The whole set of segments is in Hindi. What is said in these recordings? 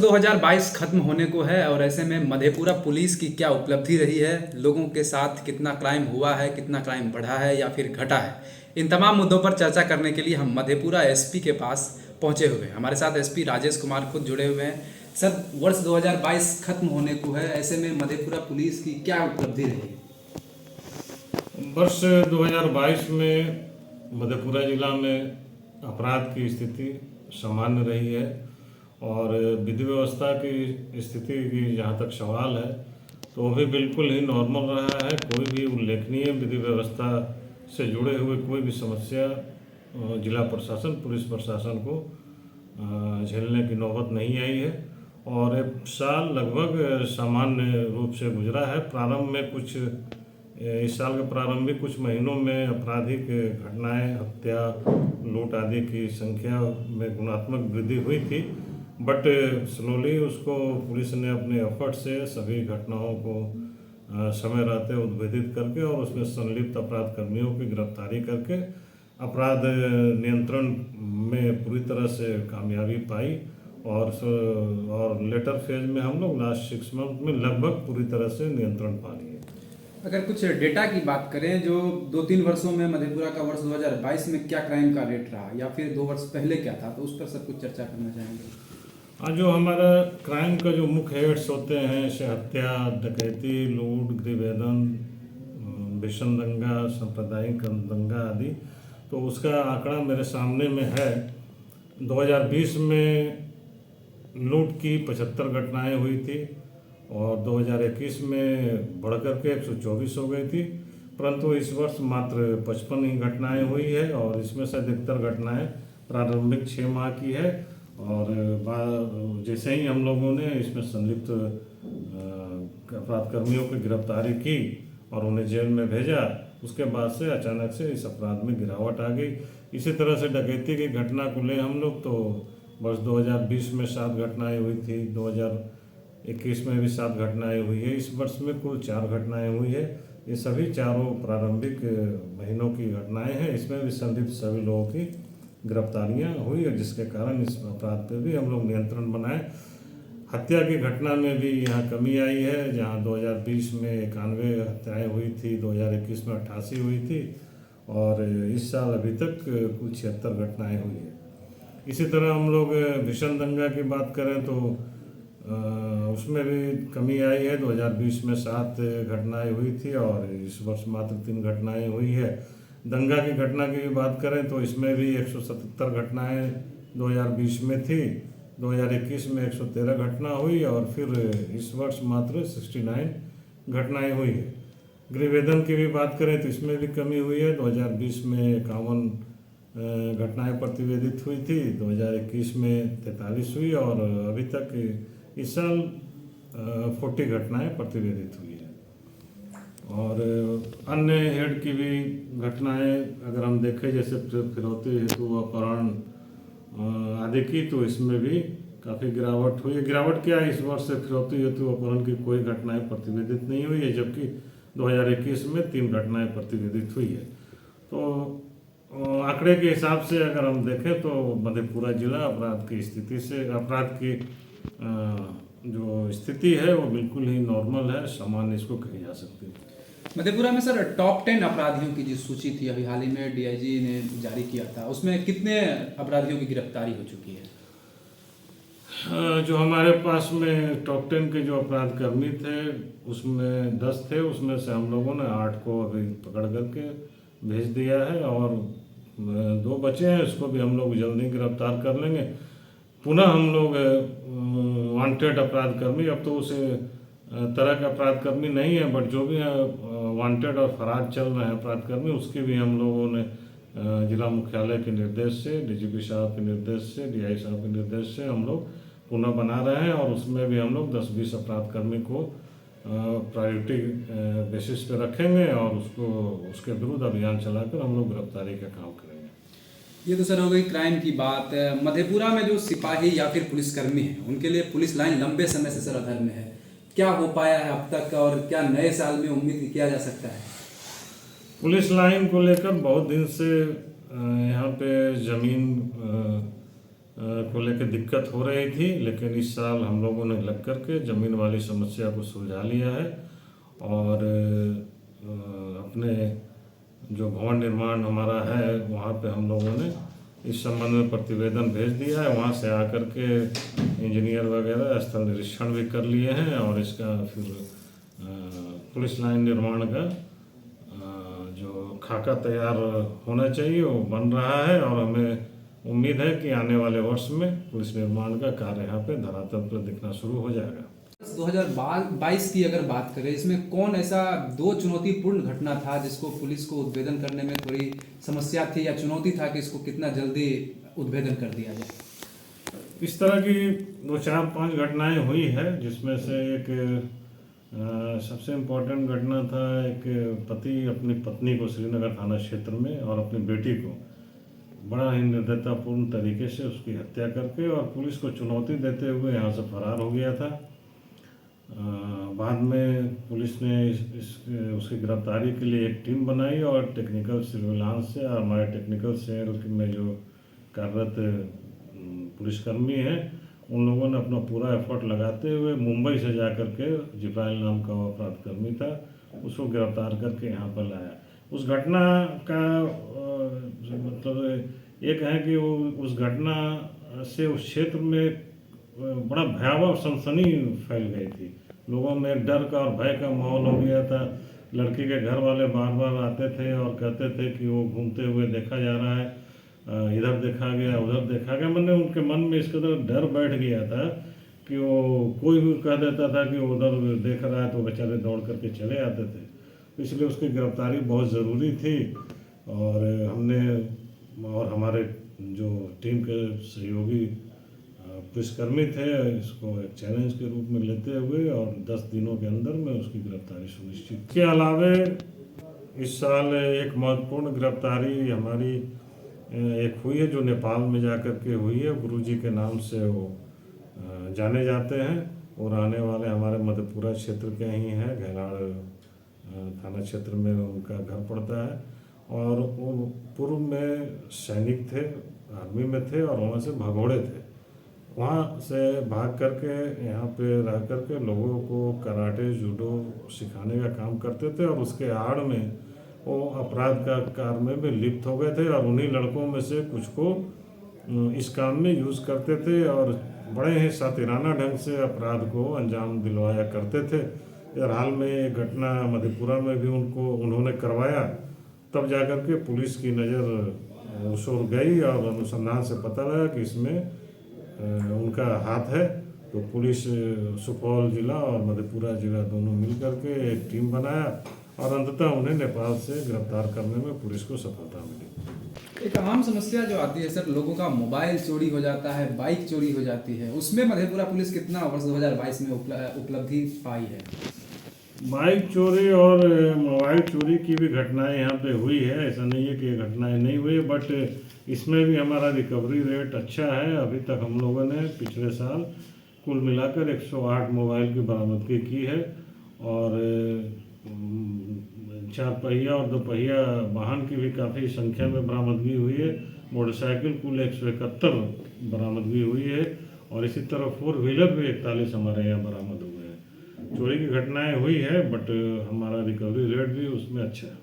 2022 खत्म होने को है और ऐसे में मधेपुरा पुलिस की क्या उपलब्धि रही है, लोगों के साथ कितना क्राइम हुआ है, कितना क्राइम बढ़ा है या फिर घटा है, इन तमाम मुद्दों पर चर्चा करने के लिए हम मधेपुरा एसपी के पास पहुंचे हुए हैं। हमारे साथ एसपी राजेश कुमार खुद जुड़े हुए हैं। सर, वर्ष 2022 खत्म होने को है, ऐसे में मधेपुरा पुलिस की क्या उपलब्धि रही है? वर्ष 2022 में मधेपुरा जिला में अपराध की स्थिति सामान्य रही है और विधि व्यवस्था की स्थिति की जहाँ तक सवाल है तो वो भी बिल्कुल ही नॉर्मल रहा है। कोई भी उल्लेखनीय विधि व्यवस्था से जुड़े हुए कोई भी समस्या जिला प्रशासन पुलिस प्रशासन को झेलने की नौबत नहीं आई है और एक साल लगभग सामान्य रूप से गुजरा है। प्रारंभ में कुछ इस साल के प्रारंभिक कुछ महीनों में आपराधिक घटनाएं, हत्या, लूट आदि की संख्या में गुणात्मक वृद्धि हुई थी, बट स्लोली उसको पुलिस ने अपने एफर्ट से सभी घटनाओं को समय रहते उद्भेदित करके और उसमें संलिप्त अपराध कर्मियों की गिरफ्तारी करके अपराध नियंत्रण में पूरी तरह से कामयाबी पाई और लेटर फेज में हम लोग लास्ट 6 मंथ में लगभग पूरी तरह से नियंत्रण पा लिए। अगर कुछ डेटा की बात करें, जो 2-3 वर्षों में मधेपुरा का वर्ष 2022 में क्या क्राइम का रेट रहा या फिर 2 वर्ष पहले क्या था, तो उस पर सब कुछ चर्चा करना चाहेंगे। हाँ, जो हमारा क्राइम का जो मुख्य हेड्स होते हैं जैसे हत्या, डकैती, लूट, गृहभेदन, भीषण दंगा, सांप्रदायिक दंगा आदि, तो उसका आंकड़ा मेरे सामने में है। 2020 में लूट की 75 घटनाएं हुई थी और 2021 में बढ़कर के 124 हो गई थी, परंतु इस वर्ष मात्र 55 ही घटनाएं हुई है और इसमें से अधिकतर घटनाएं प्रारंभिक 6 माह की है और जैसे ही हम लोगों ने इसमें संलिप्त अपराध कर्मियों की गिरफ्तारी की और उन्हें जेल में भेजा, उसके बाद से अचानक से इस अपराध में गिरावट आ गई। इसी तरह से डकैती की घटना को ले हम लोग तो वर्ष 2020 में 7 घटनाएं हुई थी, 2021 में भी 7 घटनाएं हुई है, इस वर्ष में कुल 4 घटनाएं हुई है। ये सभी चारों प्रारंभिक महीनों की घटनाएं हैं। इसमें भी संलिप्त सभी लोगों की गिरफ्तारियां हुई है, जिसके कारण इस अपराध पर भी हम लोग नियंत्रण बनाए। हत्या की घटना में भी यहाँ कमी आई है, जहाँ 2020 में 91 हत्याएँ हुई थी, 2021 में 88 हुई थी और इस साल अभी तक कुल 76 घटनाएँ हुई है। इसी तरह हम लोग भीषण दंगा की बात करें तो उसमें भी कमी आई है। 2020 में 7 घटनाएं हुई थी और इस वर्ष मात्र 3 घटनाएं हुई है। दंगा की घटना की भी बात करें तो इसमें भी 177 घटनाएं 2020 में थी, 2021 में 113 घटना हुई और फिर इस वर्ष मात्र 69 घटनाएं हुई है। गृहभेदन की भी बात करें तो इसमें भी कमी हुई है। 2020 में 51 घटनाएं प्रतिवेदित हुई थी, 2021 में 43 हुई और अभी तक इस साल 40 घटनाएं प्रतिवेदित हुई है। और अन्य हेड की भी घटनाएं अगर हम देखें, जैसे फिरौती हेतु अपहरण आदि की, तो इसमें भी काफ़ी गिरावट हुई है। गिरावट क्या है, इस वर्ष से फिरौती हेतु अपहरण की कोई घटनाएं प्रतिवेदित नहीं हुई है, जबकि 2021 में 3 घटनाएं प्रतिवेदित हुई है। तो आंकड़े के हिसाब से अगर हम देखें तो मधेपुरा जिला अपराध की स्थिति से अपराध की जो स्थिति है वो बिल्कुल ही नॉर्मल है, सामान्य इसको कही जा सकती है। मधेपुरा में सर टॉप 10 अपराधियों की जो सूची थी अभी हाल ही में डीआईजी ने जारी किया था, उसमें कितने अपराधियों की गिरफ्तारी हो चुकी है? जो हमारे पास में टॉप 10 के जो अपराध कर्मी थे उसमें 10 थे, उसमें से हम लोगों ने 8 को अभी पकड़ करके भेज दिया है और 2 बचे हैं, उसको भी हम लोग जल्दी गिरफ्तार कर लेंगे। पुनः हम लोग वांटेड अपराध कर्मी, अब तो उस तरह का अपराध कर्मी नहीं है, बट जो भी वांटेड और फरार चल रहे हैं अपराध कर्मी, उसकी भी हम लोगों ने जिला मुख्यालय के निर्देश से, डीजीपी साहब के निर्देश से, डीआई साहब के निर्देश से हम लोग पुनः बना रहे हैं और उसमें भी हम लोग 10-20 अपराध कर्मी को प्रायोरिटी बेसिस पे रखेंगे और उसके विरुद्ध अभियान चलाकर हम लोग गिरफ्तारी का काम करेंगे। ये तो सर हो गई क्राइम की बात। मधेपुरा में जो सिपाही या फिर पुलिसकर्मी हैं, उनके लिए पुलिस लाइन लंबे समय से सर अधर में है, क्या हो पाया है अब तक और क्या नए साल में उम्मीद किया जा सकता है? पुलिस लाइन को लेकर बहुत दिन से यहाँ पे ज़मीन को लेकर दिक्कत हो रही थी, लेकिन इस साल हम लोगों ने लग करके ज़मीन वाली समस्या को सुलझा लिया है और अपने जो भवन निर्माण हमारा है वहाँ पे हम लोगों ने इस संबंध में प्रतिवेदन भेज दिया है। वहाँ से आकर के इंजीनियर वगैरह स्थल निरीक्षण भी कर लिए हैं और इसका फिर पुलिस लाइन निर्माण का जो खाका तैयार होना चाहिए वो बन रहा है और हमें उम्मीद है कि आने वाले वर्ष में पुलिस निर्माण का कार्य यहाँ पे धरातल पर दिखना शुरू हो जाएगा। 2022 की अगर बात करें, इसमें कौन ऐसा दो चुनौतीपूर्ण घटना था जिसको पुलिस को उद्भेदन करने में थोड़ी समस्या थी या चुनौती था कि इसको कितना जल्दी उद्भेदन कर दिया जाए? इस तरह की 2-4-5 घटनाएं हुई है, जिसमें से एक सबसे इम्पोर्टेंट घटना था, एक पति अपनी पत्नी को श्रीनगर थाना क्षेत्र में और अपनी बेटी को बड़ा ही निर्दयतापूर्ण तरीके से उसकी हत्या करके और पुलिस को चुनौती देते हुए यहाँ से फरार हो गया था। बाद में पुलिस ने उसकी गिरफ्तारी के लिए एक टीम बनाई और टेक्निकल सर्विलांस से हमारे टेक्निकल सेल में जो कार्यरत पुलिसकर्मी हैं उन लोगों ने अपना पूरा एफर्ट लगाते हुए मुंबई से जा कर के जिब्राइल नाम का वो अपराधकर्मी था उसको गिरफ्तार करके यहाँ पर लाया। उस घटना का मतलब एक है कि वो उस घटना से उस क्षेत्र में बड़ा भयावह सनसनी फैल गई थी। लोगों में एक डर का और भय का माहौल हो गया था। लड़की के घर वाले बार बार आते थे और कहते थे कि वो घूमते हुए देखा जा रहा है, इधर देखा गया उधर देखा गया। मैंने उनके मन में इस कदर डर बैठ गया था कि वो कोई भी कह देता था कि वो उधर देख रहा है तो बेचारे दौड़ करके चले आते थे। इसलिए उसकी गिरफ्तारी बहुत ज़रूरी थी और हमने और हमारे जो टीम के सहयोगी पुलिसकर्मी थे इसको एक चैलेंज के रूप में लेते हुए और 10 दिनों के अंदर में उसकी गिरफ्तारी सुनिश्चित। इसके अलावा इस साल एक महत्वपूर्ण गिरफ्तारी हमारी एक हुई है जो नेपाल में जाकर के हुई है। गुरुजी के नाम से वो जाने जाते हैं और आने वाले हमारे मधेपुरा क्षेत्र के ही हैं, घेलाड़ थाना क्षेत्र में उनका घर पड़ता है और वो पूर्व में सैनिक थे, आर्मी में थे और वहाँ से भगोड़े थे। वहाँ से भाग करके यहाँ पे रह करके लोगों को कराटे जूडो सिखाने का काम करते थे और उसके आड़ में वो अपराध का कार्य में लिप्त हो गए थे और उन्हीं लड़कों में से कुछ को इस काम में यूज़ करते थे और बड़े ही सातिराना ढंग से अपराध को अंजाम दिलवाया करते थे। यार हाल में ये घटना मधेपुरा में भी उन्होंने करवाया, तब जाकर के पुलिस की नज़र उस ओर गई और अनुसंधान से पता लगा कि इसमें उनका हाथ है। तो पुलिस सुपौल जिला और मधेपुरा जिला दोनों मिल करके एक टीम बनाया और अंततः उन्हें नेपाल से गिरफ्तार करने में पुलिस को सफलता मिली। एक आम समस्या जो आती है सर, लोगों का मोबाइल चोरी हो जाता है, बाइक चोरी हो जाती है, उसमें मधेपुरा पुलिस कितना वर्ष 2022 में उपलब्धि पाई है? बाइक चोरी और मोबाइल चोरी की भी घटनाएं यहाँ पे हुई है, ऐसा नहीं है कि ये घटनाएं नहीं हुई, बट इसमें भी हमारा रिकवरी रेट अच्छा है। अभी तक हम लोगों ने पिछले साल कुल मिलाकर 108 मोबाइल की बरामदगी की है और 4 पहिया और 2 पहिया वाहन की भी काफ़ी संख्या में बरामदगी हुई है। मोटरसाइकिल कुल 171 बरामदगी हुई है और इसी तरह 4 व्हीलर भी 41 हमारे यहाँ बरामद हुए हैं। चोरी की घटनाएं हुई है बट हमारा रिकवरी रेट भी उसमें अच्छा है।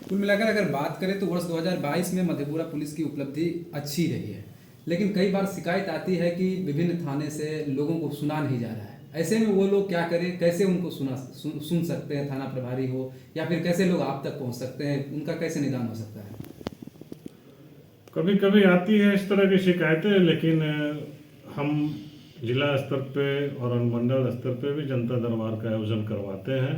कुल मिलाकर अगर बात करें तो वर्ष 2022 में मधेपुरा पुलिस की उपलब्धि अच्छी रही है, लेकिन कई बार शिकायत आती है कि विभिन्न थाने से लोगों को सुना नहीं जा रहा है। ऐसे में वो लोग क्या करें, कैसे उनको सुन सकते हैं? थाना प्रभारी हो या फिर कैसे लोग आप तक पहुंच सकते हैं, उनका कैसे निदान हो सकता है? कभी कभी आती है इस तरह की शिकायतें, लेकिन हम जिला स्तर पे और अनुमंडल स्तर पे भी जनता दरबार का आयोजन करवाते हैं।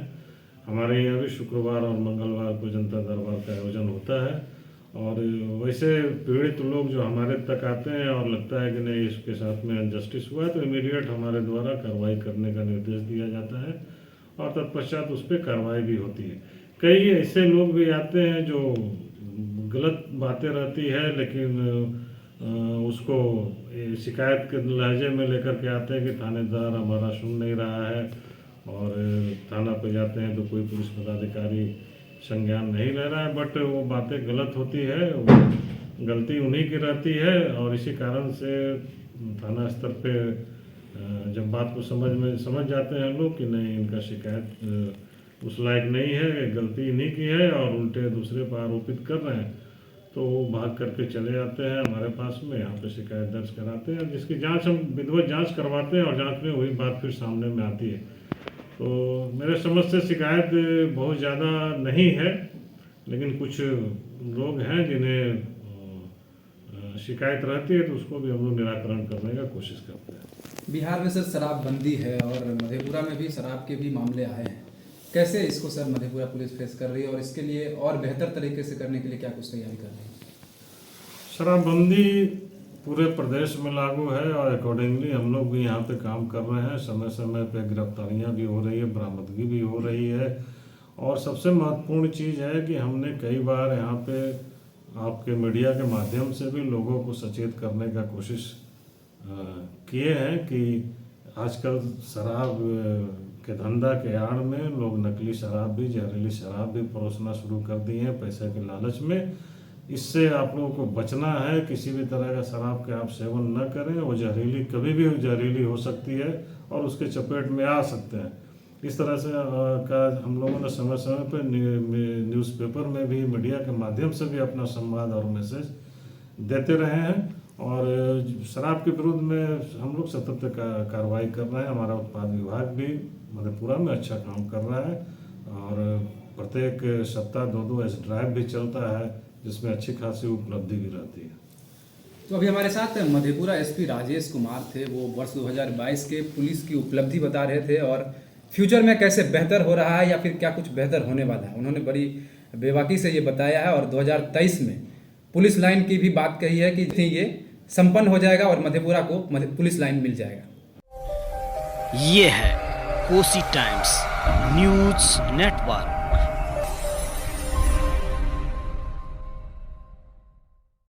हमारे यहाँ भी शुक्रवार और मंगलवार को जनता दरबार का आयोजन होता है और वैसे पीड़ित लोग जो हमारे तक आते हैं और लगता है कि नहीं इसके साथ में अनजस्टिस हुआ है तो इमीडिएट हमारे द्वारा कार्रवाई करने का निर्देश दिया जाता है और तत्पश्चात उस पर कार्रवाई भी होती है। कई ऐसे लोग भी आते हैं जो गलत बातें रहती है लेकिन उसको शिकायत के लहजे में लेकर के आते हैं कि थानेदार हमारा सुन नहीं रहा है और थाना पे जाते हैं तो कोई पुलिस पदाधिकारी संज्ञान नहीं ले रहा है, बट वो बातें गलत होती है। गलती उन्हीं की रहती है और इसी कारण से थाना स्तर पे जब बात को समझ जाते हैं लोग कि नहीं इनका शिकायत उस लायक नहीं है, गलती इन्हीं की है और उल्टे दूसरे पर आरोपित कर रहे हैं, तो वो भाग करके चले जाते हैं हमारे पास में, यहाँ पे शिकायत दर्ज कराते हैं, जिसकी जांच हम विधिवत जांच करवाते हैं और जांच में वही बात फिर सामने में आती है। तो मेरे समझ से शिकायत बहुत ज़्यादा नहीं है, लेकिन कुछ लोग हैं जिन्हें शिकायत रहती है तो उसको भी हम लोग निराकरण करने का कोशिश करते हैं। बिहार में सर शराबबंदी है और मधेपुरा में भी शराब के भी मामले आए हैं, कैसे इसको सर मधेपुरा पुलिस फेस कर रही है और इसके लिए और बेहतर तरीके से करने के लिए क्या कुछ तैयारी कर रही है? शराबबंदी पूरे प्रदेश में लागू है और अकॉर्डिंगली हम लोग भी यहाँ पे काम कर रहे हैं। समय समय पे गिरफ्तारियाँ भी हो रही है, बरामदगी भी हो रही है और सबसे महत्वपूर्ण चीज़ है कि हमने कई बार यहाँ पे आपके मीडिया के माध्यम से भी लोगों को सचेत करने का कोशिश किए हैं कि आजकल शराब के धंधा के आड़ में लोग नकली शराब भी, जहरीली शराब भी परोसना शुरू कर दिए हैं पैसे के लालच में। इससे आप लोगों को बचना है, किसी भी तरह का शराब के आप सेवन न करें, वो जहरीली कभी भी जहरीली हो सकती है और उसके चपेट में आ सकते हैं। इस तरह से का हम लोगों ने समय समय पर न्यूज़पेपर में भी, मीडिया के माध्यम से भी अपना संवाद और मैसेज देते रहे हैं और शराब के विरुद्ध में हम लोग सतत कार्रवाई कर रहे हैं। हमारा उत्पाद विभाग भी मधेपुरा में अच्छा काम कर रहा है और प्रत्येक सप्ताह 2-2 ऐसे ड्राइव भी चलता है जिसमें अच्छी खासी उपलब्धि भी रहती है। तो अभी हमारे साथ मधेपुरा एसपी राजेश कुमार थे, वो वर्ष 2022 के पुलिस की उपलब्धि बता रहे थे और फ्यूचर में कैसे बेहतर हो रहा है या फिर क्या कुछ बेहतर होने वाला है, उन्होंने बड़ी बेबाकी से ये बताया है और 2023 में पुलिस लाइन की भी बात कही है कि ये संपन्न हो जाएगा और मधेपुरा को पुलिस लाइन मिल जाएगा। ये है कोसी टाइम्स न्यूज़ नेटवर्क।